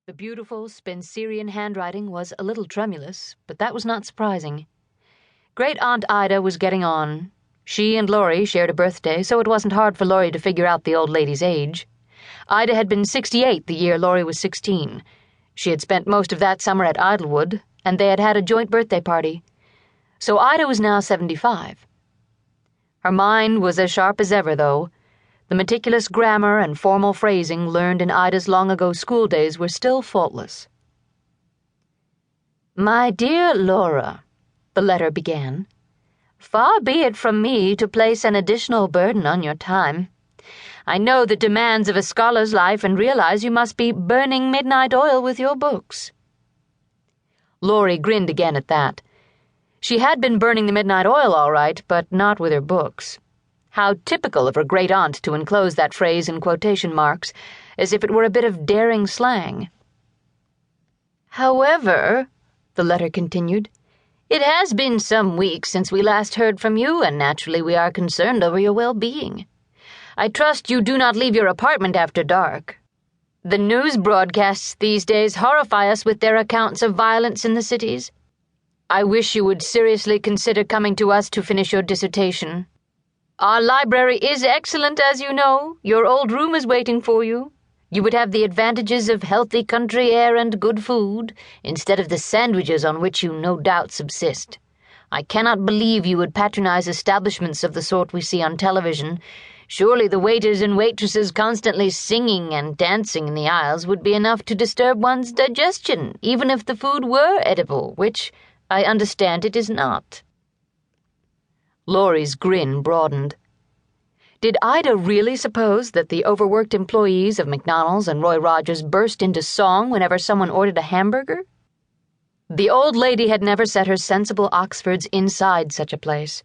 The beautiful Spencerian handwriting was a little tremulous, but that was not surprising. Great Aunt Ida was getting on. She and Laurie shared a birthday, so it wasn't hard for Laurie to figure out the old lady's age. Ida had been 68 the year Laurie was 16. She had spent most of that summer at Idlewood, and they had had a joint birthday party. So Ida was now 75. Her mind was as sharp as ever, though. The meticulous grammar and formal phrasing learned in Ida's long-ago school days were still faultless. "My dear Laura," the letter began, "far be it from me to place an additional burden on your time. I know the demands of a scholar's life and realize you must be burning midnight oil with your books." Laurie grinned again at that. She had been burning the midnight oil all right, but not with her books. How typical of her great-aunt to enclose that phrase in quotation marks, as if it were a bit of daring slang. "However," the letter continued, "it has been some weeks since we last heard from you, and naturally we are concerned over your well-being. I trust you do not leave your apartment after dark. The news broadcasts these days horrify us with their accounts of violence in the cities. I wish you would seriously consider coming to us to finish your dissertation. Our library is excellent, as you know. Your old room is waiting for you. You would have the advantages of healthy country air and good food, instead of the sandwiches on which you no doubt subsist. I cannot believe you would patronize establishments of the sort we see on television. Surely the waiters and waitresses constantly singing and dancing in the aisles would be enough to disturb one's digestion, even if the food were edible, which, I understand, it is not." Laurie's grin broadened. Did Ida really suppose that the overworked employees of McDonald's and Roy Rogers burst into song whenever someone ordered a hamburger? The old lady had never set her sensible Oxfords inside such a place.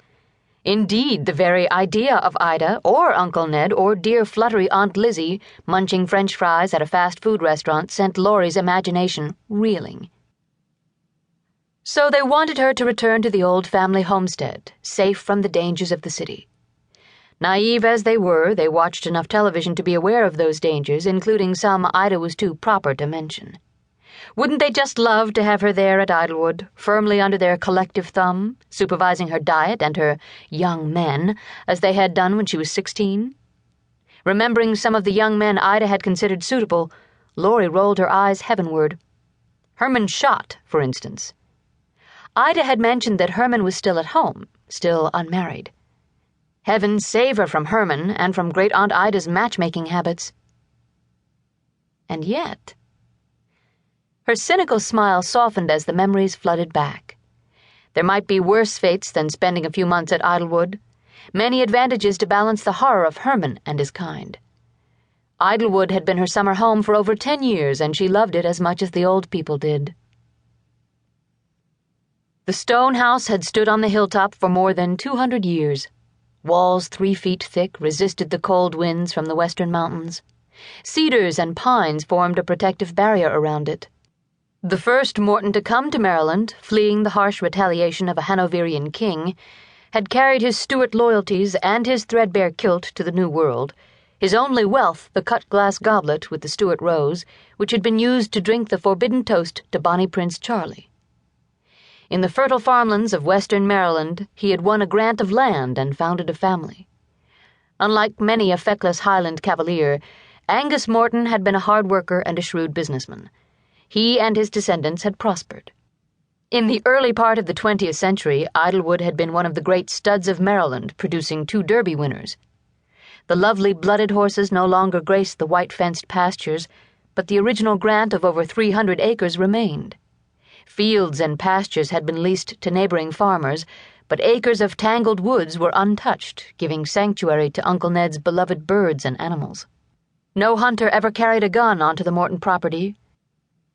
Indeed, the very idea of Ida, or Uncle Ned, or dear fluttery Aunt Lizzie munching French fries at a fast food restaurant sent Laurie's imagination reeling. So they wanted her to return to the old family homestead, safe from the dangers of the city. Naive as they were, they watched enough television to be aware of those dangers, including some Ida was too proper to mention. Wouldn't they just love to have her there at Idlewood, firmly under their collective thumb, supervising her diet and her young men, as they had done when she was 16? Remembering some of the young men Ida had considered suitable, Laurie rolled her eyes heavenward. Herman Schott, for instance. Ida had mentioned that Herman was still at home, still unmarried. Heaven save her from Herman and from Great Aunt Ida's matchmaking habits. And yet... Her cynical smile softened as the memories flooded back. There might be worse fates than spending a few months at Idlewood, many advantages to balance the horror of Herman and his kind. Idlewood had been her summer home for over 10 years, and she loved it as much as the old people did. The stone house had stood on the hilltop for more than 200 years. Walls 3 feet thick resisted the cold winds from the western mountains. Cedars and pines formed a protective barrier around it. The first Morton to come to Maryland, fleeing the harsh retaliation of a Hanoverian king, had carried his Stuart loyalties and his threadbare kilt to the New World, his only wealth the cut-glass goblet with the Stuart rose, which had been used to drink the forbidden toast to Bonnie Prince Charlie. In the fertile farmlands of western Maryland, he had won a grant of land and founded a family. Unlike many a feckless Highland cavalier, Angus Morton had been a hard worker and a shrewd businessman. He and his descendants had prospered. In the early part of the 20th century, Idlewood had been one of the great studs of Maryland, producing 2 Derby winners. The lovely blooded horses no longer graced the white-fenced pastures, but the original grant of over 300 acres remained. Fields and pastures had been leased to neighboring farmers, but acres of tangled woods were untouched, giving sanctuary to Uncle Ned's beloved birds and animals. No hunter ever carried a gun onto the Morton property.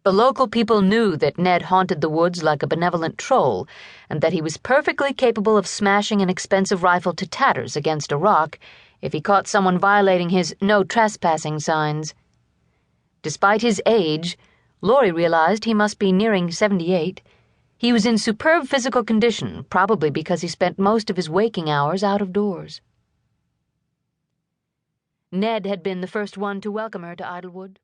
The local people knew that Ned haunted the woods like a benevolent troll, and that he was perfectly capable of smashing an expensive rifle to tatters against a rock if he caught someone violating his no trespassing signs. Despite his age, Laurie realized he must be nearing 78. He was in superb physical condition, probably because he spent most of his waking hours out of doors. Ned had been the first one to welcome her to Idlewood.